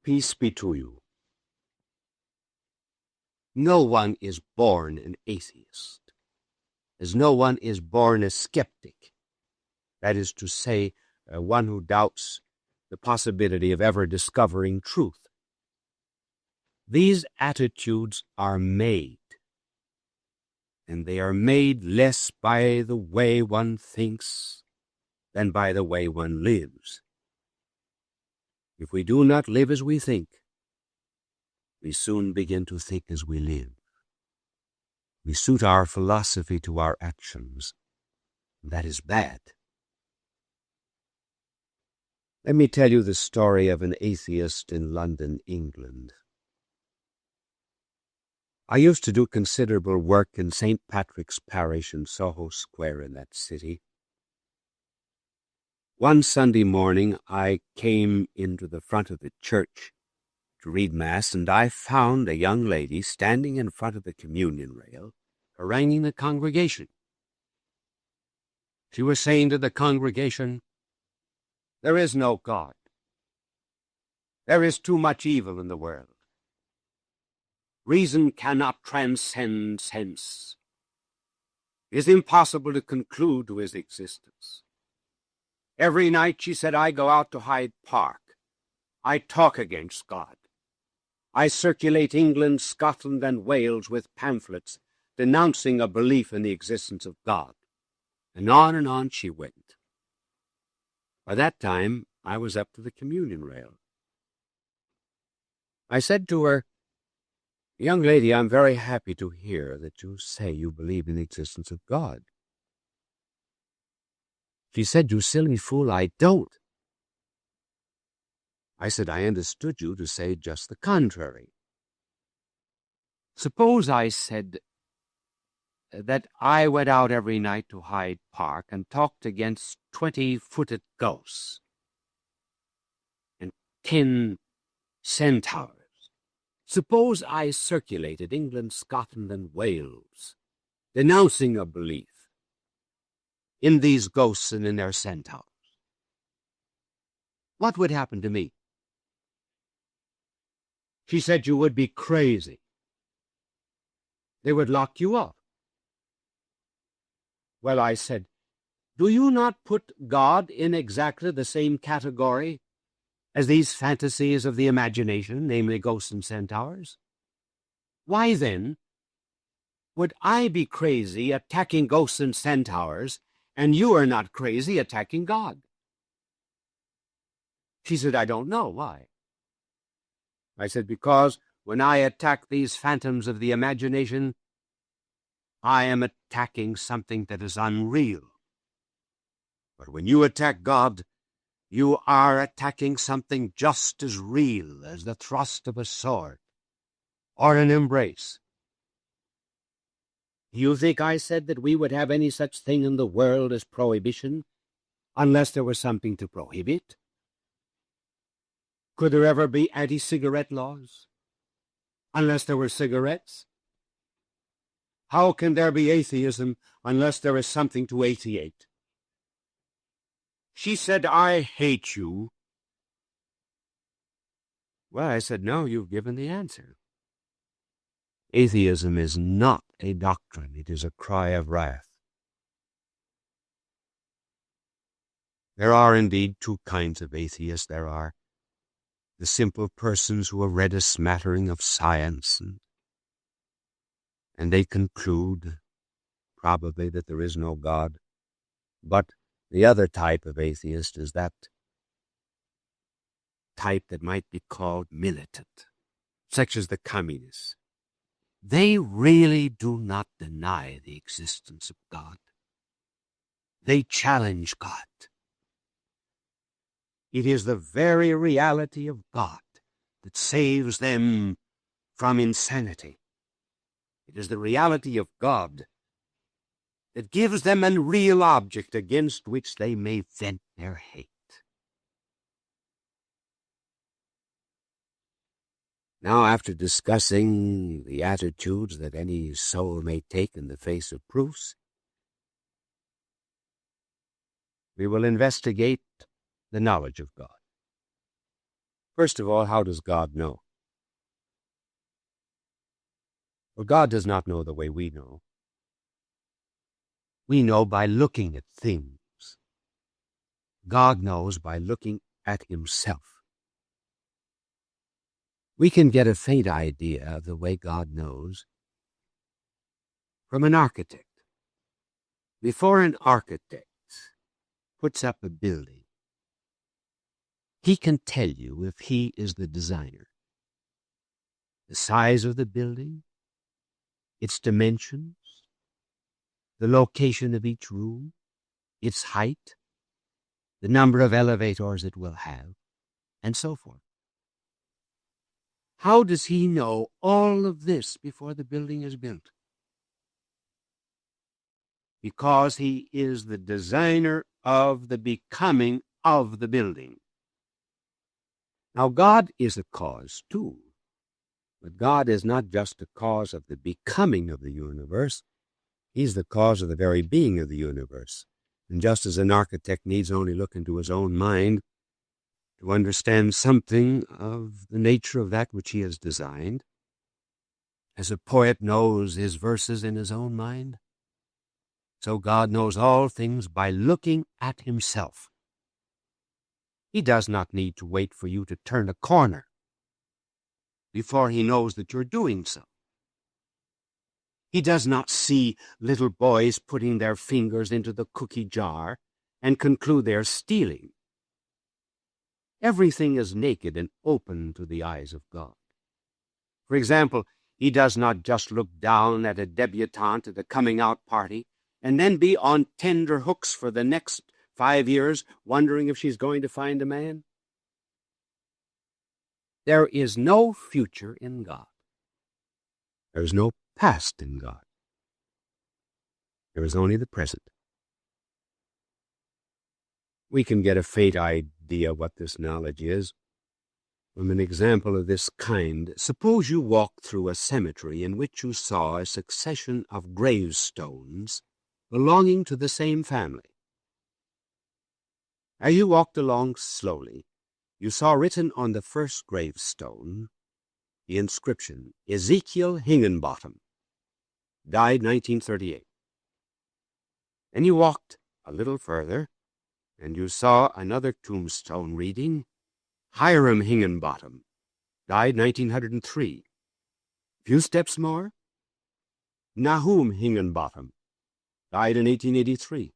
Peace be to you. No one is born an atheist, as no one is born a skeptic. That is to say, one who doubts the possibility of ever discovering truth. These attitudes are made, and they are made less by the way one thinks than by the way one lives. If we do not live as we think, we soon begin to think as we live. We suit our philosophy to our actions. That is bad. Let me tell you the story of an atheist in London, England. I used to do considerable work in St. Patrick's Parish in Soho Square in that city. One Sunday morning I came into the front of the church to read Mass, and I found a young lady standing in front of the communion rail, haranguing the congregation. She was saying to the congregation, "There is no God. There is too much evil in the world. Reason cannot transcend sense. It is impossible to conclude to his existence. Every night," she said, "I go out to Hyde Park. I talk against God. I circulate England, Scotland, and Wales with pamphlets denouncing a belief in the existence of God." And on she went. By that time, I was up to the communion rail. I said to her, "Young lady, I'm very happy to hear that you say you believe in the existence of God." She said, "You silly fool, I don't." I said, "I understood you to say just the contrary. Suppose," I said, "that I went out every night to Hyde Park and talked against 20-footed ghosts and 10 centaurs. Suppose I circulated England, Scotland, and Wales, denouncing a belief in these ghosts and in their centaurs. What would happen to me?" She said, "You would be crazy. They would lock you up." Well, I said, "Do you not put God in exactly the same category as these fantasies of the imagination, namely ghosts and centaurs? Why, then, would I be crazy attacking ghosts and centaurs, and you are not crazy attacking God?" She said, "I don't know. Why?" I said, "Because when I attack these phantoms of the imagination, I am attacking something that is unreal. But when you attack God, you are attacking something just as real as the thrust of a sword or an embrace." "Do you think," I said, "that we would have any such thing in the world as prohibition unless there was something to prohibit? Could there ever be anti-cigarette laws unless there were cigarettes? How can there be atheism unless there is something to atheate?" She said, "I hate you." Well, I said, "No, you've given the answer. Atheism is not a doctrine. It is a cry of wrath. There are indeed two kinds of atheists. There are the simple persons who have read a smattering of science, and they conclude, probably, that there is no God. But the other type of atheist is that type that might be called militant, such as the communists. They really do not deny the existence of God. They challenge God. It is the very reality of God that saves them from insanity. It is the reality of God that gives them a real object against which they may vent their hate. Now, after discussing the attitudes that any soul may take in the face of proofs, we will investigate the knowledge of God. First of all, how does God know? Well, God does not know the way we know. We know by looking at things. God knows by looking at himself. We can get a faint idea of the way God knows from an architect. Before an architect puts up a building, he can tell you if he is the designer. The size of the building, its dimensions, the location of each room, its height, the number of elevators it will have, and so forth. How does he know all of this before the building is built? Because he is the designer of the becoming of the building. Now, God is a cause, too. But God is not just the cause of the becoming of the universe. He's the cause of the very being of the universe. And just as an architect needs only look into his own mind to understand something of the nature of that which he has designed, as a poet knows his verses in his own mind, so God knows all things by looking at himself. He does not need to wait for you to turn a corner before he knows that you're doing so. He does not see little boys putting their fingers into the cookie jar and conclude they're stealing. Everything is naked and open to the eyes of God. For example, he does not just look down at a debutante at a coming-out party and then be on tender hooks for the next 5 years, wondering if she's going to find a man. There is no future in God. There is no past in God. There is only the present. We can get a faint idea what this knowledge is from an example of this kind. Suppose you walked through a cemetery in which you saw a succession of gravestones belonging to the same family. As you walked along slowly, you saw written on the first gravestone the inscription, Ezekiel Higginbottom, died 1938. Then you walked a little further, and you saw another tombstone reading, Hiram Higginbottom, died 1903. A few steps more, Nahum Higginbottom, died in 1883.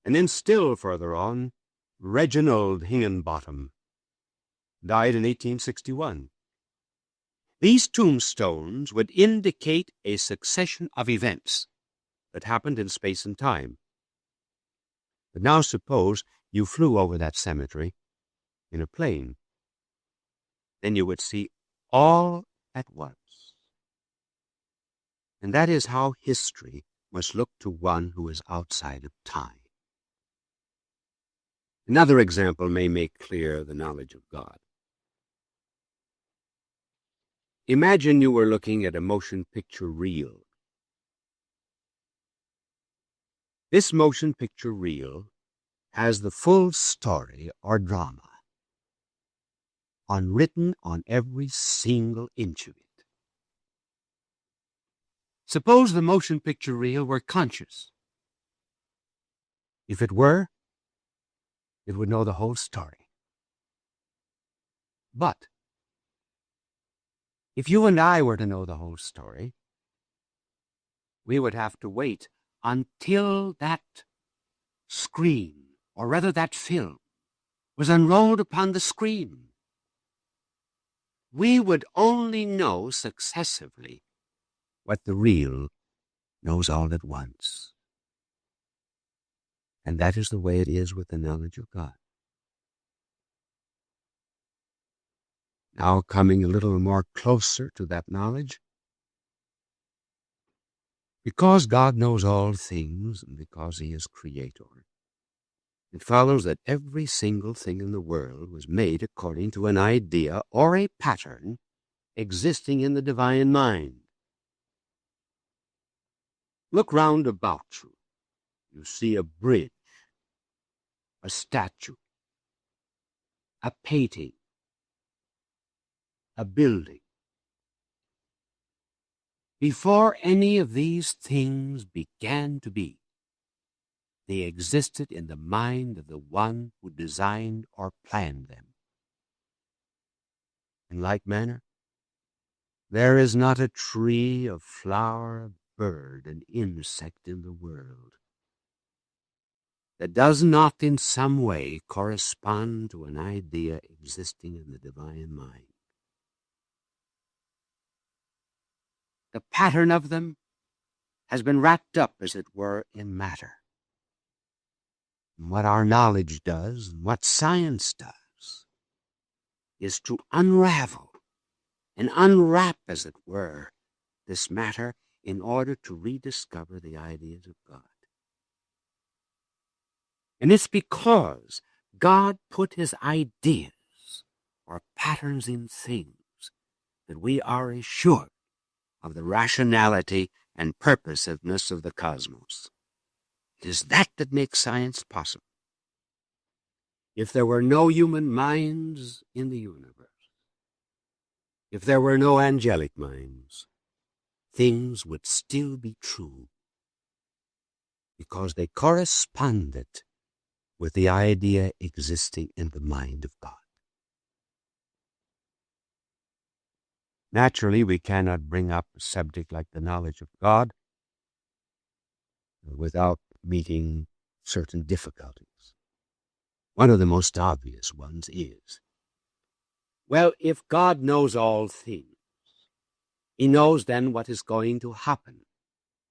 And then still further on, Reginald Higginbottom, died in 1861. These tombstones would indicate a succession of events that happened in space and time. But now suppose you flew over that cemetery in a plane. Then you would see all at once. And that is how history must look to one who is outside of time. Another example may make clear the knowledge of God. Imagine you were looking at a motion picture reel. This motion picture reel has the full story or drama written on every single inch of it. Suppose the motion picture reel were conscious. If it were, it would know the whole story. But if you and I were to know the whole story, we would have to wait until that screen, or rather that film, was unrolled upon the screen. We would only know successively what the reel knows all at once. And that is the way it is with the knowledge of God. Now coming a little more closer to that knowledge, because God knows all things and because he is creator, it follows that every single thing in the world was made according to an idea or a pattern existing in the divine mind. Look round about you. You see a bridge, a statue, a painting, a building. Before any of these things began to be, they existed in the mind of the one who designed or planned them. In like manner, there is not a tree, a flower, a bird, an insect in the world that does not in some way correspond to an idea existing in the divine mind. The pattern of them has been wrapped up, as it were, in matter. And what our knowledge does, and what science does, is to unravel and unwrap, as it were, this matter in order to rediscover the ideas of God. And it's because God put his ideas or patterns in things that we are assured of the rationality and purposiveness of the cosmos. It is that that makes science possible. If there were no human minds in the universe, if there were no angelic minds, things would still be true because they corresponded with the idea existing in the mind of God. Naturally, we cannot bring up a subject like the knowledge of God without meeting certain difficulties. One of the most obvious ones is, well, if God knows all things, he knows then what is going to happen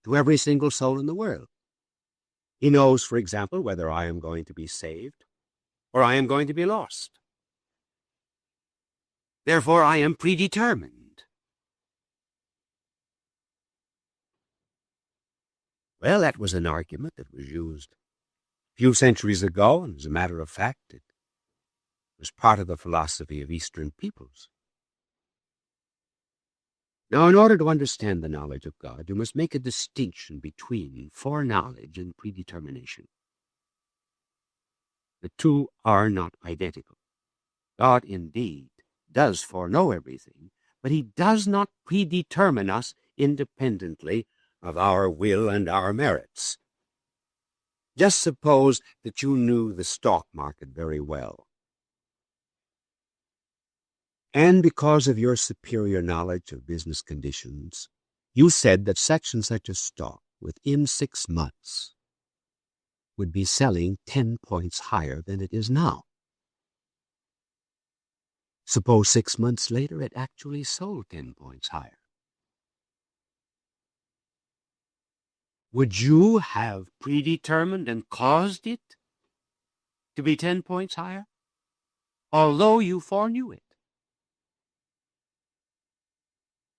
to every single soul in the world. He knows, for example, whether I am going to be saved or I am going to be lost. Therefore, I am predetermined. Well, that was an argument that was used a few centuries ago, and as a matter of fact, it was part of the philosophy of Eastern peoples. Now, in order to understand the knowledge of God, you must make a distinction between foreknowledge and predetermination. The two are not identical. God, indeed, does foreknow everything, but he does not predetermine us independently of our will and our merits. Just suppose that you knew the stock market very well. And because of your superior knowledge of business conditions, you said that such and such a stock within 6 months would be selling 10 points higher than it is now. Suppose 6 months later it actually sold 10 points higher. Would you have predetermined and caused it to be 10 points higher, although you foreknew it?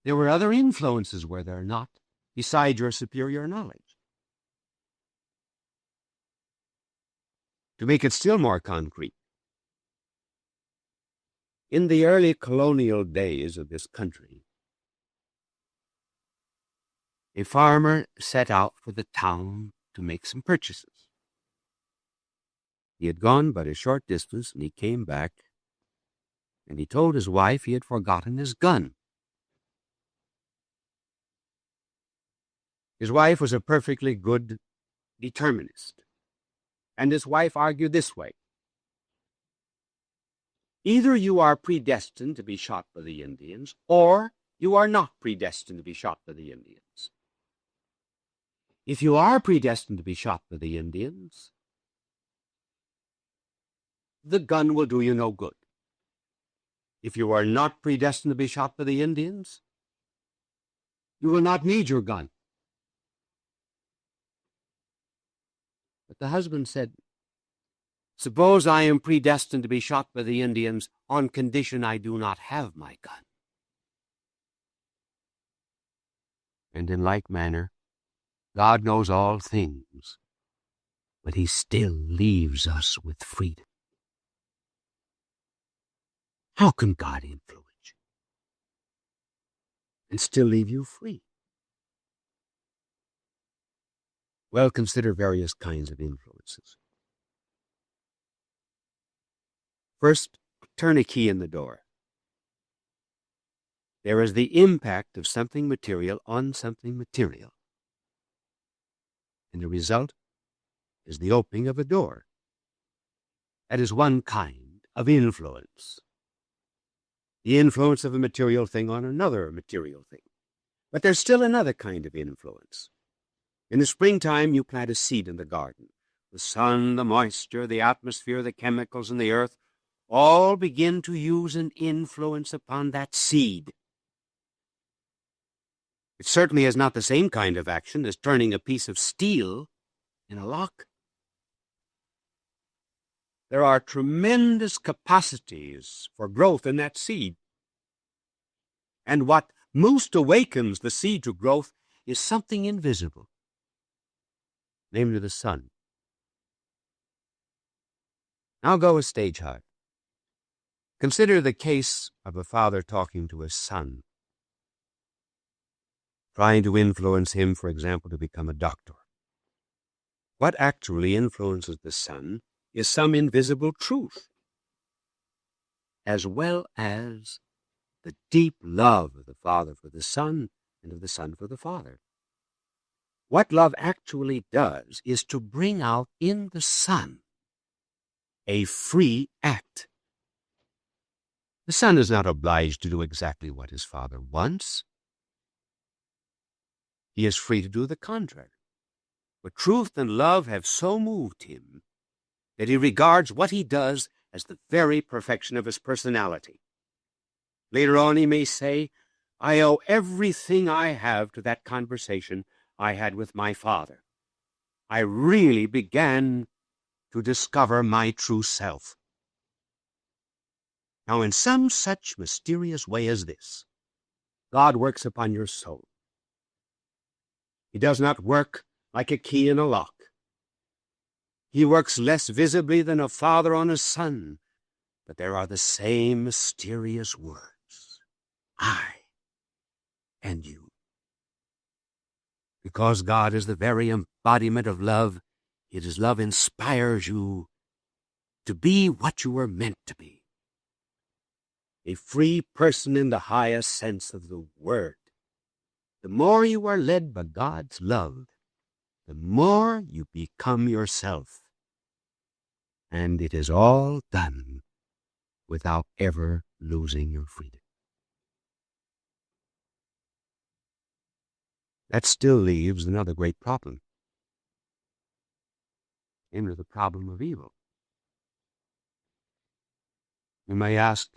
There were other influences, were there not, beside your superior knowledge? To make it still more concrete, in the early colonial days of this country, a farmer set out for the town to make some purchases. He had gone but a short distance, and he came back, and he told his wife he had forgotten his gun. His wife was a perfectly good determinist, and his wife argued this way: either you are predestined to be shot by the Indians, or you are not predestined to be shot by the Indians. If you are predestined to be shot by the Indians, the gun will do you no good. If you are not predestined to be shot by the Indians, you will not need your gun. But the husband said, suppose I am predestined to be shot by the Indians on condition I do not have my gun. And in like manner, God knows all things, but he still leaves us with freedom. How can God influence you and still leave you free? Well, consider various kinds of influences. First, turn a key in the door. There is the impact of something material on something material. And the result is the opening of a door. That is one kind of influence. The influence of a material thing on another material thing. But there's still another kind of influence. In the springtime, you plant a seed in the garden. The sun, the moisture, the atmosphere, the chemicals in the earth all begin to use an influence upon that seed. It certainly has not the same kind of action as turning a piece of steel in a lock. There are tremendous capacities for growth in that seed. And what most awakens the seed to growth is something invisible, namely the sun. Now go a stage higher. Consider the case of a father talking to his son, trying to influence him, for example, to become a doctor. What actually influences the son is some invisible truth, as well as the deep love of the father for the son and of the son for the father. What love actually does is to bring out in the son a free act. The son is not obliged to do exactly what his father wants. He is free to do the contrary. But truth and love have so moved him that he regards what he does as the very perfection of his personality. Later on he may say, I owe everything I have to that conversation I had with my father. I really began to discover my true self. Now, in some such mysterious way as this, God works upon your soul. He does not work like a key in a lock. He works less visibly than a father on a son, but there are the same mysterious words, I and you. Because God is the very embodiment of love, His love inspires you to be what you were meant to be. A free person in the highest sense of the word. The more you are led by God's love, the more you become yourself. And it is all done without ever losing your freedom. That still leaves another great problem. Namely, the problem of evil. You may ask,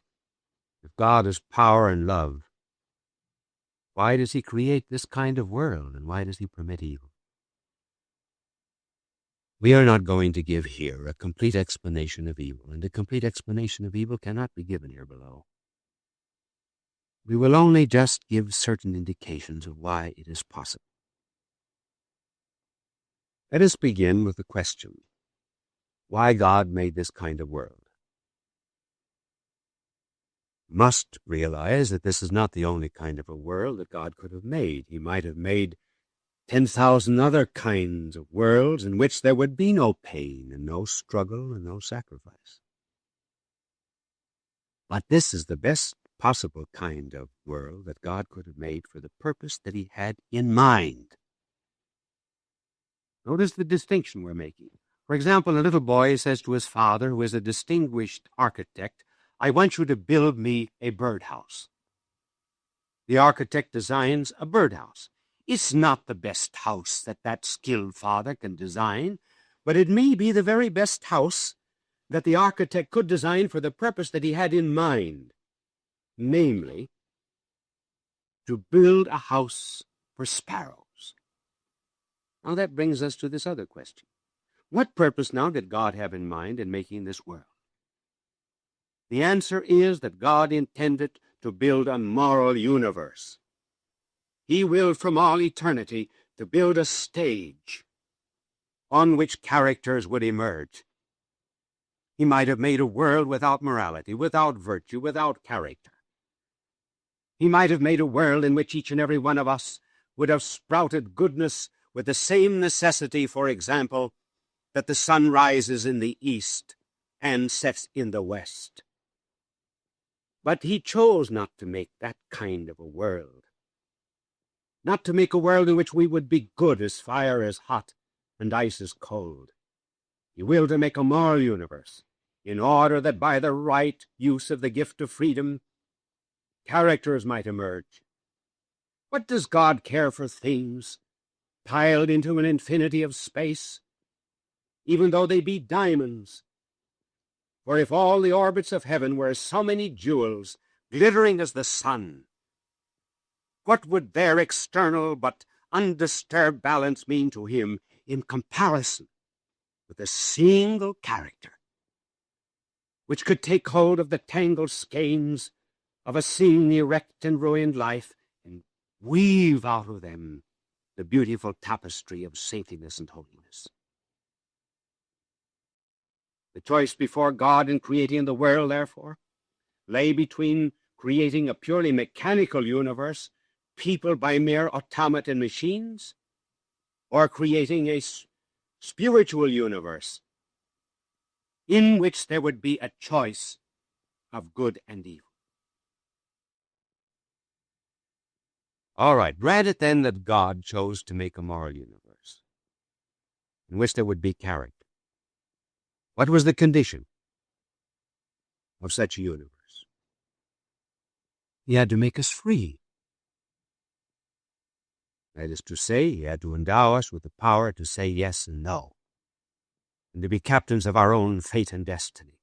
if God is power and love, why does He create this kind of world, and why does He permit evil? We are not going to give here a complete explanation of evil, and a complete explanation of evil cannot be given here below. We will only just give certain indications of why it is possible. Let us begin with the question, why God made this kind of world. Must realize that this is not the only kind of a world that God could have made. He might have made 10,000 other kinds of worlds in which there would be no pain and no struggle and no sacrifice. But this is the best possible kind of world that God could have made for the purpose that He had in mind. Notice the distinction we're making. For example, a little boy says to his father, who is a distinguished architect, I want you to build me a birdhouse. The architect designs a birdhouse. It's not the best house that skilled father can design, but it may be the very best house that the architect could design for the purpose that he had in mind, namely, to build a house for sparrows. Now that brings us to this other question. What purpose now did God have in mind in making this world? The answer is that God intended to build a moral universe. He willed from all eternity to build a stage on which characters would emerge. He might have made a world without morality, without virtue, without character. He might have made a world in which each and every one of us would have sprouted goodness with the same necessity, for example, that the sun rises in the east and sets in the west. But he chose not to make that kind of a world. Not to make a world in which we would be good as fire is hot and ice is cold. He willed to make a moral universe, in order that by the right use of the gift of freedom, characters might emerge. What does God care for things piled into an infinity of space, even though they be diamonds? For if all the orbits of heaven were so many jewels, glittering as the sun, what would their external but undisturbed balance mean to him in comparison with a single character, which could take hold of the tangled skeins of a seemingly wrecked and ruined life and weave out of them the beautiful tapestry of saintliness and holiness? The choice before God in creating the world, therefore, lay between creating a purely mechanical universe, peopled by mere automaton machines, or creating a spiritual universe in which there would be a choice of good and evil. All right, grant it then that God chose to make a moral universe in which there would be character. What was the condition of such a universe? He had to make us free. That is to say, he had to endow us with the power to say yes and no, and to be captains of our own fate and destiny.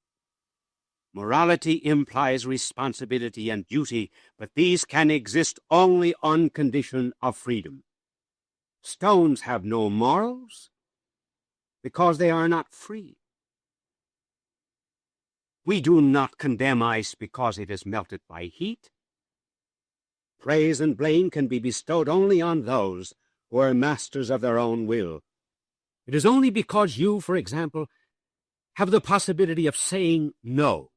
Morality implies responsibility and duty, but these can exist only on condition of freedom. Stones have no morals because they are not free. We do not condemn ice because it is melted by heat. Praise and blame can be bestowed only on those who are masters of their own will. It is only because you, for example, have the possibility of saying no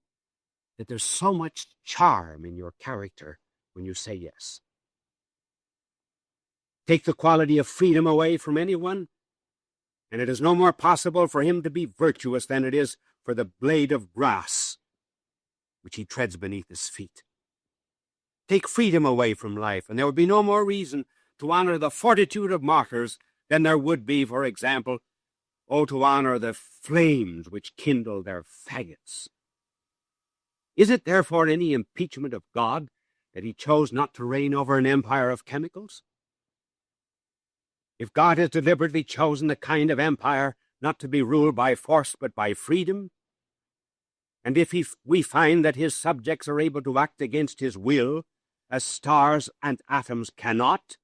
that there's so much charm in your character when you say yes. Take the quality of freedom away from anyone, and it is no more possible for him to be virtuous than it is for the blade of grass which he treads beneath his feet. Take freedom away from life, and there would be no more reason to honor the fortitude of martyrs than there would be, for example, to honor the flames which kindle their faggots. Is it therefore any impeachment of God that he chose not to reign over an empire of chemicals? If God has deliberately chosen the kind of empire not to be ruled by force but by freedom, and if we find that his subjects are able to act against his will, as stars and atoms cannot,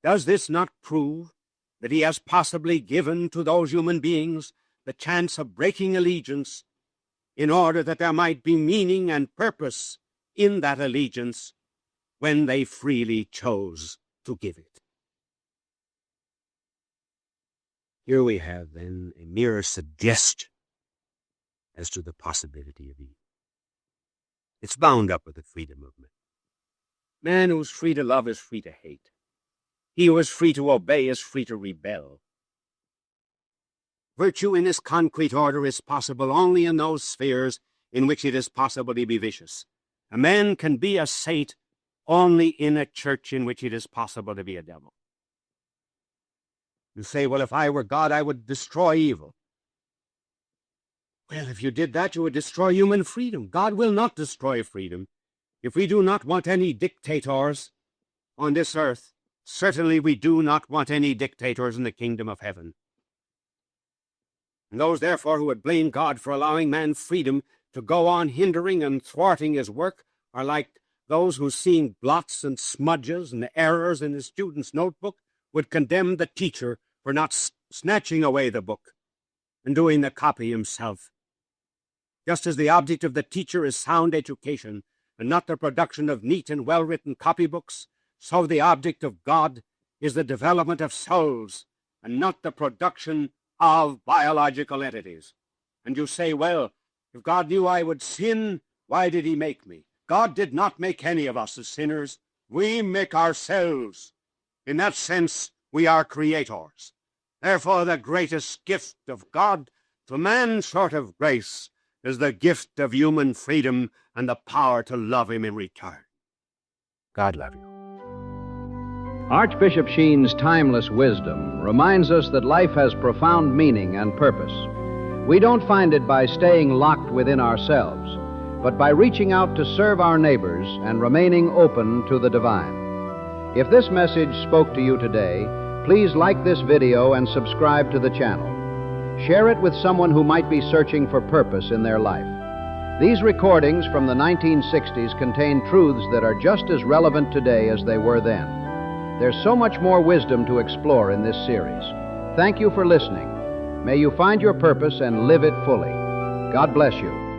does this not prove that he has possibly given to those human beings the chance of breaking allegiance in order that there might be meaning and purpose in that allegiance when they freely chose to give it? Here we have, then, a mere suggestion as to the possibility of evil. It's bound up with the freedom of man. Man who's free to love is free to hate. He who is free to obey is free to rebel. Virtue in its concrete order is possible only in those spheres in which it is possible to be vicious. A man can be a saint only in a church in which it is possible to be a devil. You say, well, if I were God, I would destroy evil. Well, if you did that, you would destroy human freedom. God will not destroy freedom. If we do not want any dictators on this earth, certainly we do not want any dictators in the kingdom of heaven. And those, therefore, who would blame God for allowing man freedom to go on hindering and thwarting his work are like those who, seeing blots and smudges and errors in the student's notebook, would condemn the teacher for not snatching away the book and doing the copy himself. Just as the object of the teacher is sound education and not the production of neat and well-written copybooks, so the object of God is the development of souls and not the production of biological entities. And you say, well, if God knew I would sin, why did he make me? God did not make any of us as sinners. We make ourselves. In that sense, we are creators. Therefore, the greatest gift of God to man short of grace is the gift of human freedom and the power to love him in return. God love you. Archbishop Sheen's timeless wisdom reminds us that life has profound meaning and purpose. We don't find it by staying locked within ourselves, but by reaching out to serve our neighbors and remaining open to the divine. If this message spoke to you today, please like this video and subscribe to the channel. Share it with someone who might be searching for purpose in their life. These recordings from the 1960s contain truths that are just as relevant today as they were then. There's so much more wisdom to explore in this series. Thank you for listening. May you find your purpose and live it fully. God bless you.